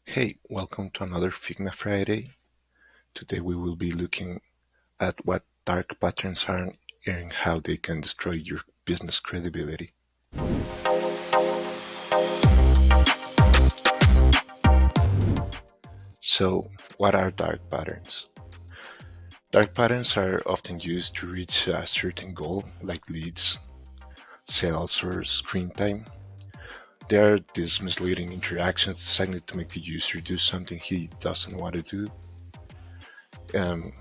Hey, welcome to another Figma Friday. Today we will be looking at what dark patterns are and how they can destroy your business credibility. So, what are dark patterns? Dark patterns are often used to reach a certain goal, like leads, sales, or screen time. They are these misleading interactions designed to make the user do something he doesn't want to do. Um,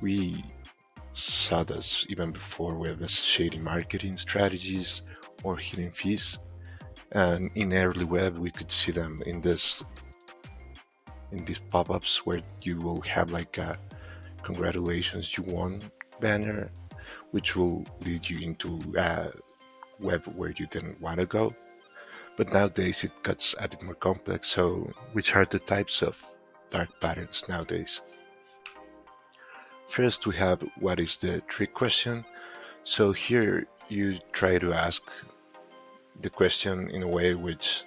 we saw this even before with shady marketing strategies or hidden fees. And in early web, we could see them in these pop-ups where you will have like a "Congratulations, you won" banner, which will lead you into a web where you didn't want to go. But nowadays it gets a bit more complex. So, which are the types of dark patterns nowadays? First, we have what is the trick question. So here you try to ask the question in a way which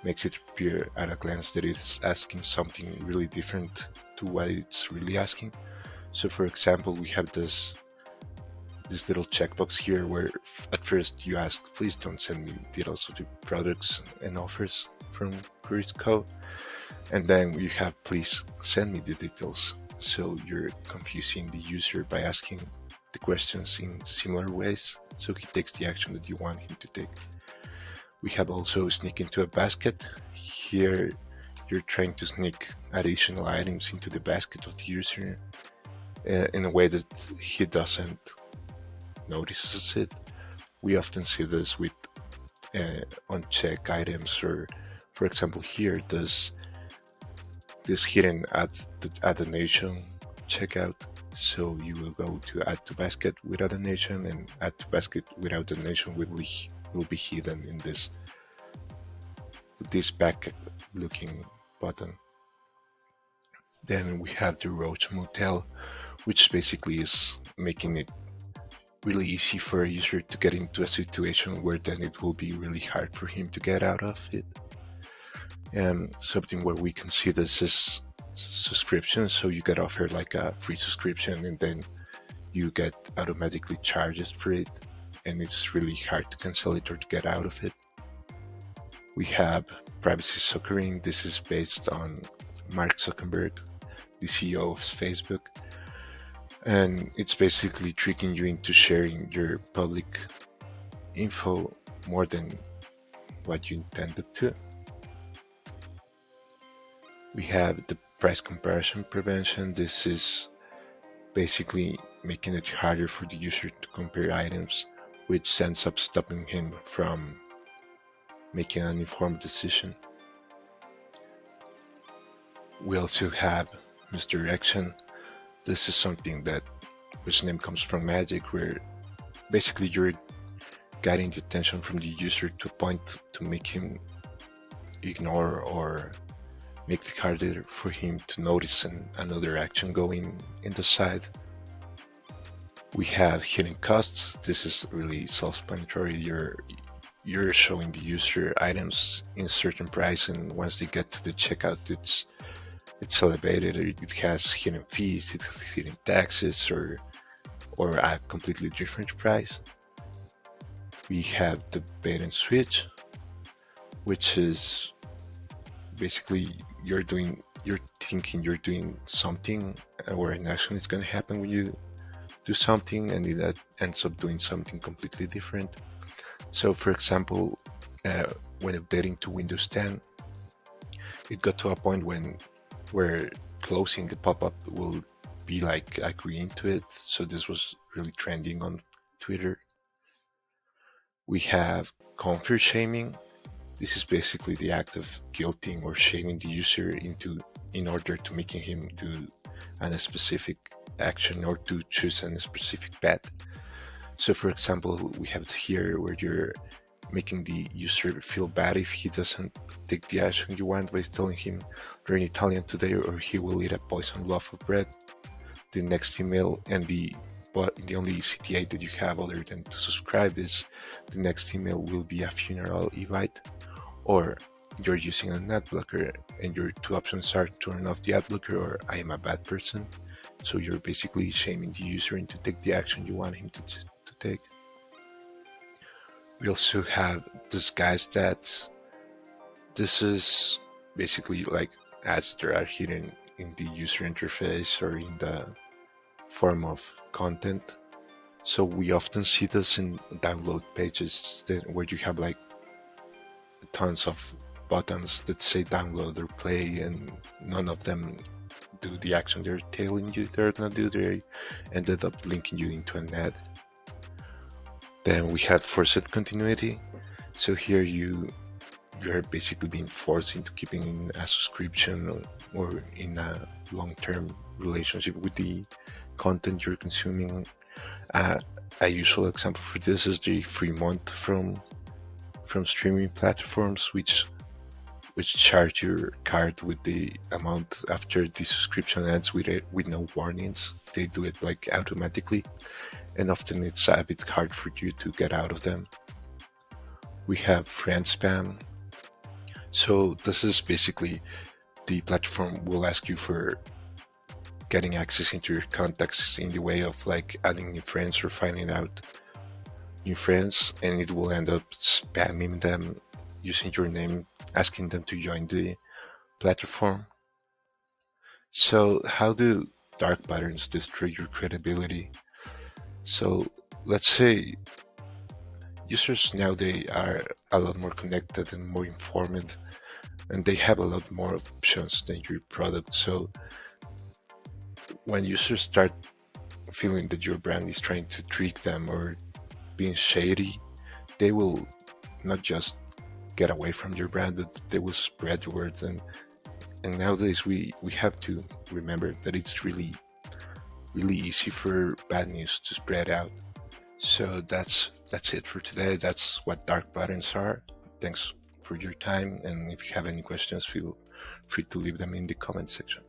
makes it appear at a glance that it's asking something really different to what it's really asking. So for example, we have this little checkbox here where at first you ask, please don't send me details of your products and offers from Crisco. And then you have, please send me the details. So you're confusing the user by asking the questions in similar ways, so he takes the action that you want him to take. We have also sneak into a basket. Here you're trying to sneak additional items into the basket of the user in a way that he doesn't notices it. We often see this with unchecked items, or for example here, this hidden add donation checkout. So you will go to add to basket without donation, and add to basket without donation will be hidden in this back looking button. Then we have the Roach Motel, which basically is making it really easy for a user to get into a situation where then it will be really hard for him to get out of it. And something where we can see this is subscription, so you get offered like a free subscription and then you get automatically charged for it, and it's really hard to cancel it or to get out of it. We have privacy suckering. This is based on Mark Zuckerberg, the CEO of Facebook, and it's basically tricking you into sharing your public info more than what you intended to. We have the price comparison prevention. This is basically making it harder for the user to compare items, which ends up stopping him from making an informed decision. We also have misdirection. This is something that which name comes from magic, where basically you're guiding the attention from the user to a point to make him ignore or make it harder for him to notice another action going in the side. We have hidden costs. This is really self-explanatory. You're showing the user items in a certain price, and once they get to the checkout, it's elevated, or it has hidden fees, it has hidden taxes, or a completely different price. We have the bait and switch, which is basically you're thinking you're doing something, or an action is going to happen when you do something, and it ends up doing something completely different. So for example, when updating to Windows 10, it got to a point where closing the pop-up will be like agreeing to it. So this was really trending on Twitter. We have comfort shaming. This is basically the act of guilting or shaming the user in order to making him do a specific action or to choose a specific path. So for example, we have it here where you're making the user feel bad if he doesn't take the action you want by telling him learn Italian today or he will eat a poisoned loaf of bread. The next email and the only CTA that you have other than to subscribe is the next email will be a funeral invite. Or you're using an ad blocker, and your two options are turn off the ad blocker or I am a bad person. So you're basically shaming the user into take the action you want him to take. We also have disguised ads. This is basically like ads that are hidden in the user interface or in the form of content. So we often see this in download pages where you have like tons of buttons that say download or play, and none of them do the action they're telling you they're gonna do. They ended up linking you into an ad. Then we have forced continuity. So here you're basically being forced into keeping a subscription or in a long-term relationship with the content you're consuming. A usual example for this is the free month from streaming platforms, which charge your card with the amount after the subscription ends with no warnings. They do it like automatically, and often it's a bit hard for you to get out of them. We have friend spam. So this is basically the platform will ask you for getting access into your contacts in the way of like adding new friends or finding out new friends, and it will end up spamming them using your name, asking them to join the platform. So how do dark patterns destroy your credibility? So let's say users nowadays are a lot more connected and more informed, and they have a lot more options than your product. So when users start feeling that your brand is trying to trick them or being shady, they will not just get away from your brand, but they will spread the word. And nowadays we have to remember that it's really easy for bad news to spread out. So that's it for today. That's what dark patterns are. Thanks for your time, and if you have any questions, feel free to leave them in the comment section.